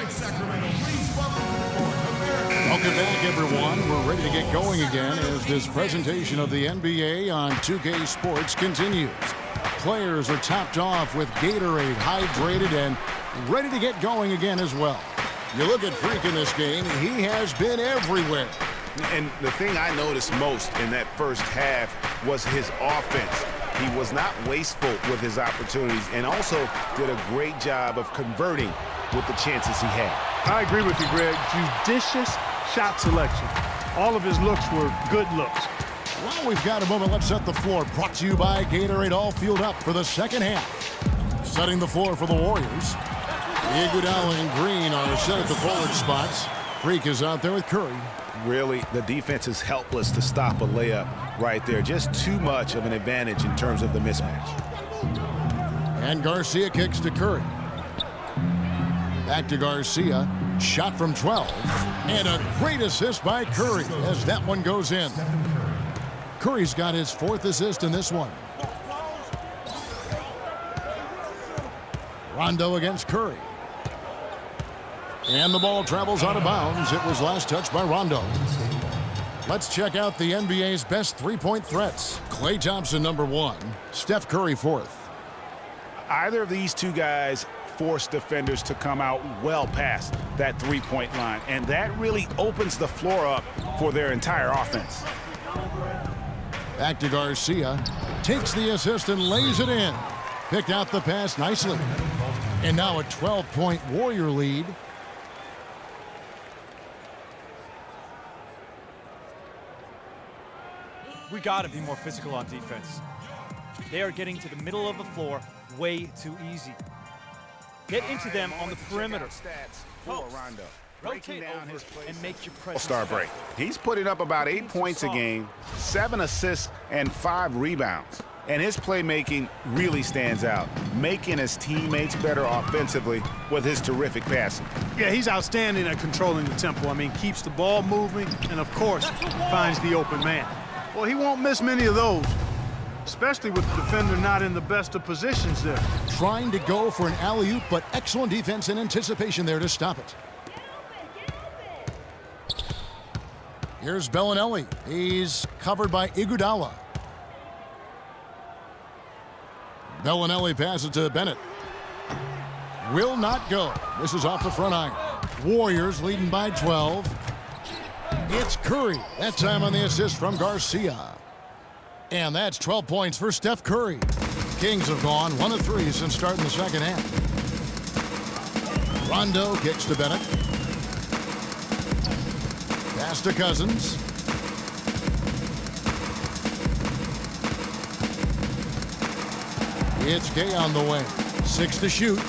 Welcome back, everyone. We're ready to get going again as this presentation of the NBA on 2K Sports continues. Players are topped off with Gatorade, hydrated, and ready to get going again as well. You look at Freak in this game, he has been everywhere. And the thing I noticed most in that first half was his offense. He was not wasteful with his opportunities and also did a great job of converting with the chances he had. I agree with you, Greg. Judicious shot selection. All of his looks were good looks. Well, we've got a moment. Let's set the floor. Brought to you by Gatorade, all fueled up for the second half. Setting the floor for the Warriors. Iguodala and Green are set at the forward spots. Freak is out there with Curry. Really, the defense is helpless to stop a layup right there. Just too much of an advantage in terms of the mismatch. And Garcia kicks to Curry. Back to Garcia. Shot from 12. And a great assist by Curry as that one goes in. Curry's got his fourth assist in this one. Rondo against Curry. And the ball travels out of bounds. It was last touched by Rondo. Let's check out the NBA's best three-point threats. Klay Thompson, number 1. Steph Curry, 4th. Either of these two guys force defenders to come out well past that three-point line, and that really opens the floor up for their entire offense. Back to Garcia. Takes the assist and lays it in. Picked out the pass nicely. And now a 12-point Warrior lead. We got to be more physical on defense. They are getting to the middle of the floor way too easy. Get into them on the perimeter. Rotate over and make your presence. All-star break. He's putting up about 8 points a game, 7 assists, and 5 rebounds. And his playmaking really stands out, making his teammates better offensively with his terrific passing. Yeah, he's outstanding at controlling the tempo. I mean, keeps the ball moving and, of course, finds the open man. Well, he won't miss many of those, especially with the defender not in the best of positions there. Trying to go for an alley-oop, but excellent defense and anticipation there to stop it. Here's Bellinelli. He's covered by Iguodala. Bellinelli passes to Bennett. Will not go. This is off the front iron. Warriors leading by 12. It's Curry. That time on the assist from Garcia. And that's 12 points for Steph Curry. Kings have gone 1 of 3 since starting the second half. Rondo kicks to Bennett. Pass to Cousins. It's Gay on the way. 6 to shoot.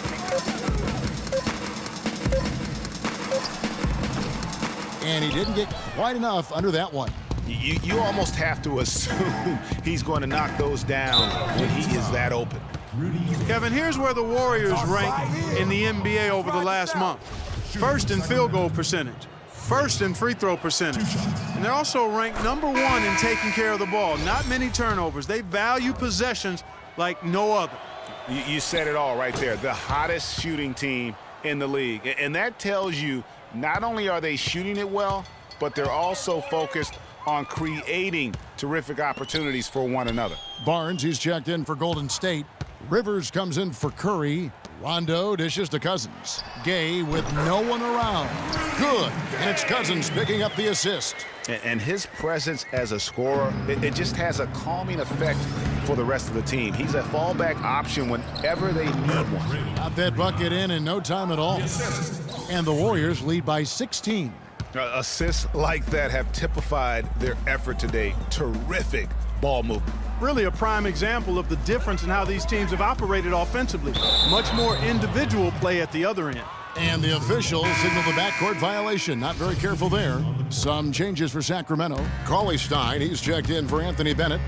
And he didn't get quite enough under that one. You almost have to assume he's going to knock those down when he is that open. Kevin, here's where the Warriors rank in the NBA over the last month. First in field goal percentage. First in free throw percentage. And they're also ranked number 1 in taking care of the ball. Not many turnovers. They value possessions like no other. You said it all right there. The hottest shooting team in the league. And that tells you not only are they shooting it well, but they're also focused on creating terrific opportunities for one another. Barnes, he's checked in for Golden State. Rivers comes in for Curry. Rondo dishes to Cousins. Gay with no one around. Good. And it's Cousins picking up the assist. And his presence as a scorer, it just has a calming effect for the rest of the team. He's a fallback option whenever they need one. Got that bucket in no time at all. And the Warriors lead by 16. Assists like that have typified their effort today. Terrific ball movement. Really a prime example of the difference in how these teams have operated offensively. Much more individual play at the other end. And the official signaled the backcourt violation. Not very careful there. Some changes for Sacramento. Cauley-Stein, he's checked in for Anthony Bennett.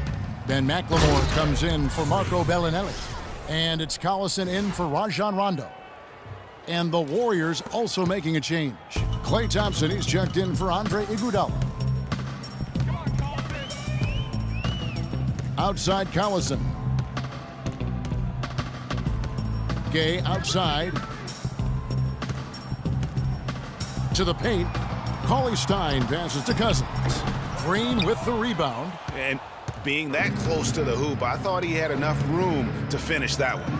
Ben McLemore comes in for Marco Bellinelli. And it's Collison in for Rajon Rondo. And the Warriors also making a change. Klay Thompson, he's checked in for Andre Iguodala. Outside Collison. Gay outside. To the paint. Cauley-Stein passes to Cousins. Green with the rebound. And being that close to the hoop, I thought he had enough room to finish that one.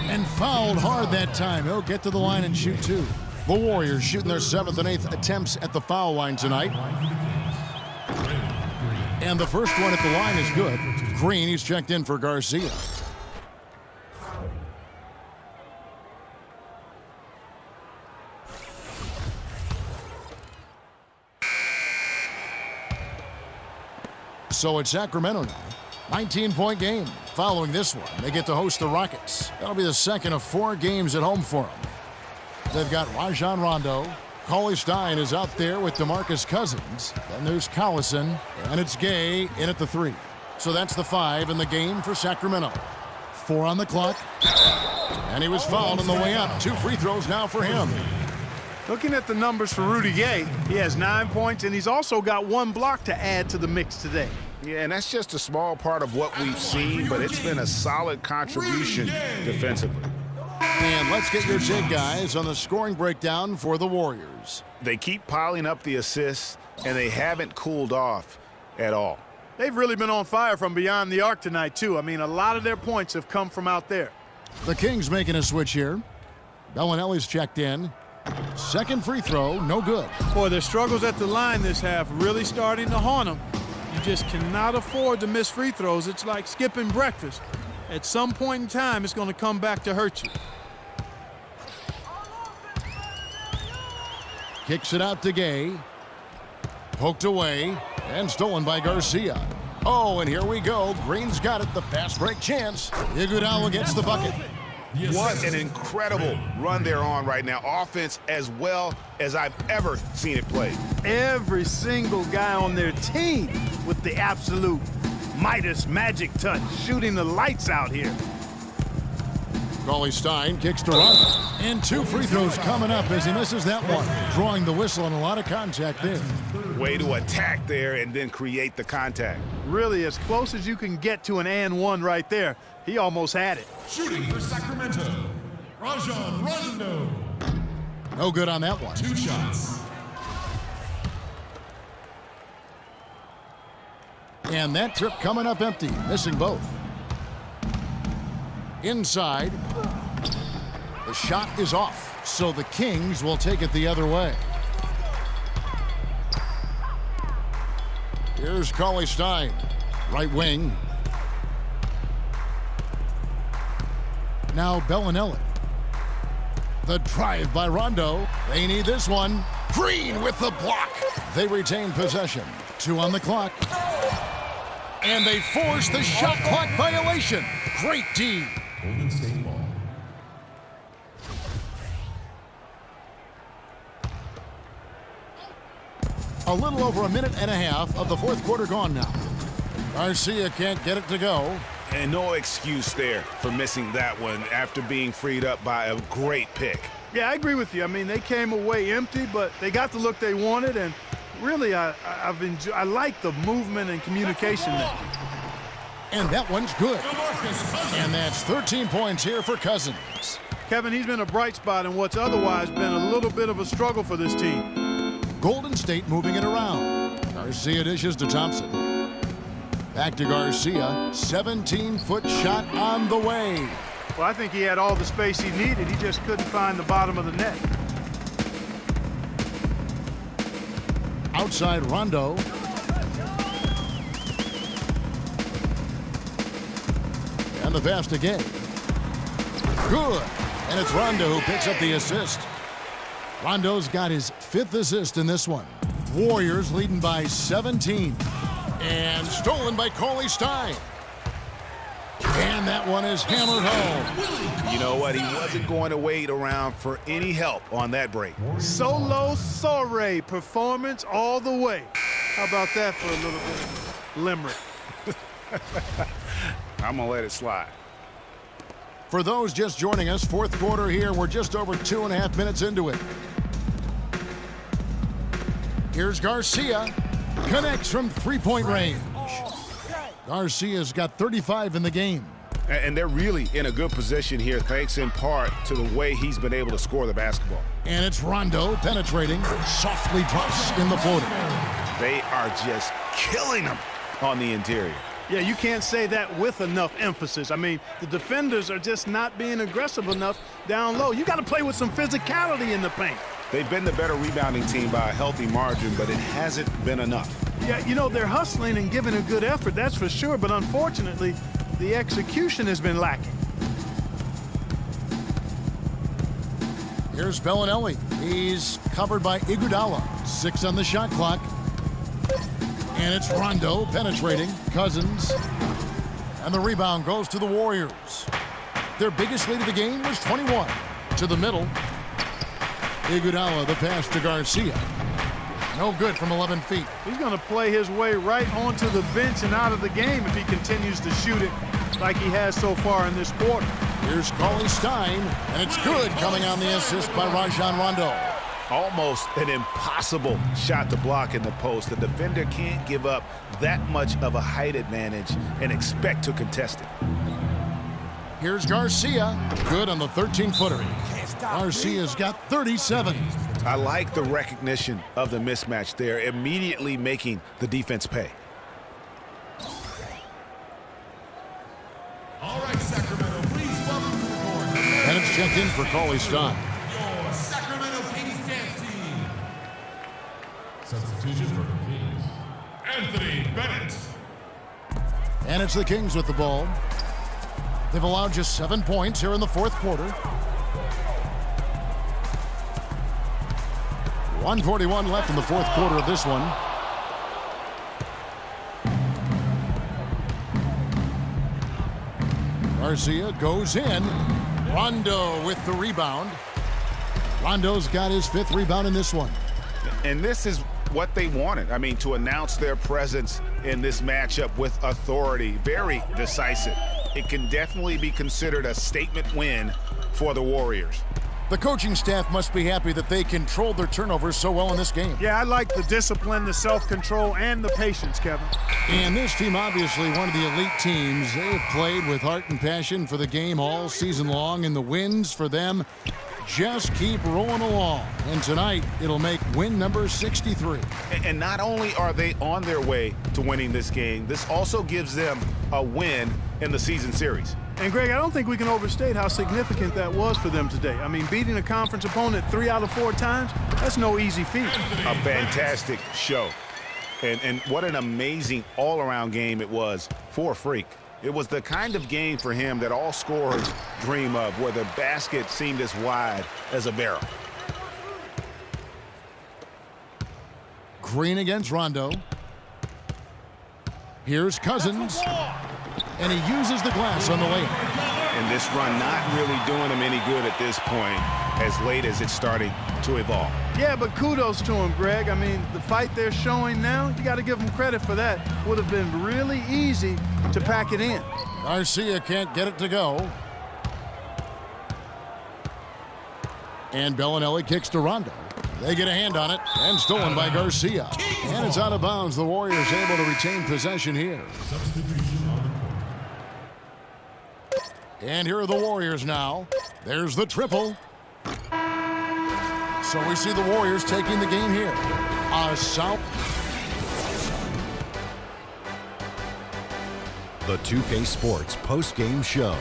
And fouled hard that time. He'll get to the line and shoot two. The Warriors shooting their 7th and 8th attempts at the foul line tonight. And the first one at the line is good. Green, he's checked in for Garcia. So it's Sacramento now. 19-point game. Following this one, they get to host the Rockets. That'll be the second of 4 games at home for them. They've got Rajon Rondo. Cauley-Stein is out there with DeMarcus Cousins. Then there's Collison, and it's Gay in at the 3. So that's the 5 in the game for Sacramento. 4 on the clock. And he was fouled on the way up. 2 free throws now for him. Looking at the numbers for Rudy Gay, he has 9 points, and he's also got 1 block to add to the mix today. Yeah, and that's just a small part of what we've seen, but it's been a solid contribution defensively. And let's get your take, guys, on the scoring breakdown for the Warriors. They keep piling up the assists, and they haven't cooled off at all. They've really been on fire from beyond the arc tonight, too. I mean, a lot of their points have come from out there. The Kings making a switch here. Bellinelli's checked in. Second free throw, no good. Boy, their struggles at the line this half really starting to haunt them. You just cannot afford to miss free throws. It's like skipping breakfast. At some point in time, it's going to come back to hurt you. Kicks it out to Gay. Poked away and stolen by Garcia. Oh, and here we go. Green's got it. The fast break chance. Iguodala gets the bucket. What an incredible run they're on right now. Offense as well as I've ever seen it played. Every single guy on their team with the absolute Midas magic touch, shooting the lights out here. Cauley-Stein kicks to Rondo. And 2 free throws coming up as he misses that one. Drawing the whistle and a lot of contact there. Way to attack there and then create the contact. Really as close as you can get to an and one right there. He almost had it. Shooting for Sacramento, Rajon Rondo. No good on that one. 2 shots. And that trip coming up empty, missing both. Inside. The shot is off, so the Kings will take it the other way. Here's Cauley-Stein, right wing. Now Bellinelli. The drive by Rondo. They need this one. Green with the block. They retain possession. 2 on the clock. And they force the shot clock violation. Great D. Golden State ball. A little over a minute and a half of the 4th quarter gone now. Garcia can't get it to go. And no excuse there for missing that one after being freed up by a great pick. Yeah, I agree with you. I mean, they came away empty, but they got the look they wanted, and really, I like the movement and communication there. And that one's good. And that's 13 points here for Cousins. Kevin, he's been a bright spot in what's otherwise been a little bit of a struggle for this team. Golden State moving it around. Garcia dishes to Thompson. Back to Garcia. 17-foot shot on the way. Well, I think he had all the space he needed. He just couldn't find the bottom of the net. Outside Rondo. And the pass to Gay. Good. And it's Rondo who picks up the assist. Rondo's got his 5th assist in this one. Warriors leading by 17. And stolen by Cauley-Stein. And that one is hammered home. You know what? He wasn't going to wait around for any help on that break. Solo Soiree performance all the way. How about that for a little bit of limerick? I'm going to let it slide. For those just joining us, 4th quarter here. We're just over 2.5 minutes into it. Here's Garcia. Connects from 3-point range. Garcia's got 35 in the game. And they're really in a good position here, thanks in part to the way he's been able to score the basketball. And it's Rondo penetrating, softly drops in the floater. They are just killing him on the interior. Yeah, you can't say that with enough emphasis. I mean, the defenders are just not being aggressive enough down low. You got to play with some physicality in the paint. They've been the better rebounding team by a healthy margin, but it hasn't been enough. Yeah, you know, they're hustling and giving a good effort, that's for sure, but unfortunately, the execution has been lacking. Here's Bellinelli. He's covered by Iguodala. 6 on the shot clock. And it's Rondo penetrating. Cousins. And the rebound goes to the Warriors. Their biggest lead of the game was 21. To the middle. Iguodala, the pass to Garcia. No good from 11 feet. He's going to play his way right onto the bench and out of the game if he continues to shoot it like he has so far in this quarter. Here's Cauley Stein, and it's good coming on the assist by Rajon Rondo. Almost an impossible shot to block in the post. The defender can't give up that much of a height advantage and expect to contest it. Here's Garcia. Good on the 13-footer. Garcia's got 37. I like the recognition of the mismatch there, immediately making the defense pay. All right, Sacramento, please welcome to the court. And it's checked in for Cauley Stein. Your Sacramento Kings dance team. Substitution for the Kings, Anthony Bennett. And it's the Kings with the ball. They've allowed just 7 points here in the fourth quarter. 1:41 left in the fourth quarter of this one. Garcia goes in. Rondo with the rebound. Rondo's got his 5th rebound in this one. And this is what they wanted. I mean, to announce their presence in this matchup with authority. Very decisive. It can definitely be considered a statement win for the Warriors. The coaching staff must be happy that they controlled their turnovers so well in this game. Yeah, I like the discipline, the self-control, and the patience, Kevin. And this team, obviously one of the elite teams. They have played with heart and passion for the game all season long, and the wins for them just keep rolling along. And tonight, it'll make win number 63. And not only are they on their way to winning this game, this also gives them a win in the season series. And, Greg, I don't think we can overstate how significant that was for them today. I mean, beating a conference opponent 3 out of 4 times, that's no easy feat. A fantastic show. And what an amazing all-around game it was for Freak. It was the kind of game for him that all scorers dream of, where the basket seemed as wide as a barrel. Green against Rondo. Here's Cousins. And he uses the glass on the layup. And this run not really doing him any good at this point, as late as it's starting to evolve. Yeah, but kudos to him, Greg. I mean, the fight they're showing now, you got to give them credit for that. Would have been really easy to pack it in. Garcia can't get it to go. And Bellinelli kicks to Rondo. They get a hand on it, and stolen by Garcia. And it's out of bounds. The Warriors able to retain possession here. And here are the Warriors now. There's the triple. So we see the Warriors taking the game here. The 2K Sports post-game show.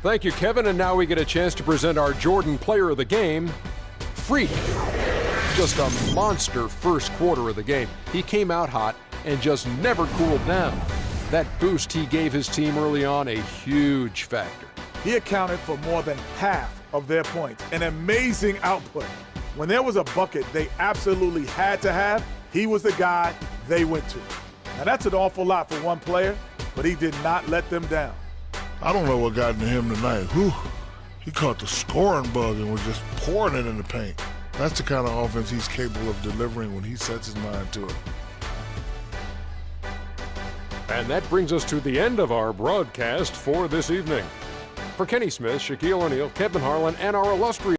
Thank you, Kevin. And now we get a chance to present our Jordan Player of the Game, Freak. Just a monster first quarter of the game. He came out hot and just never cooled down. That boost he gave his team early on, a huge factor. He accounted for more than half of their points. An amazing output. When there was a bucket they absolutely had to have, he was the guy they went to. Now that's an awful lot for one player, but he did not let them down. I don't know what got into him tonight. Whew. He caught the scoring bug and was just pouring it in the paint. That's the kind of offense he's capable of delivering when he sets his mind to it. And that brings us to the end of our broadcast for this evening. For Kenny Smith, Shaquille O'Neal, Kevin Harlan, and our illustrious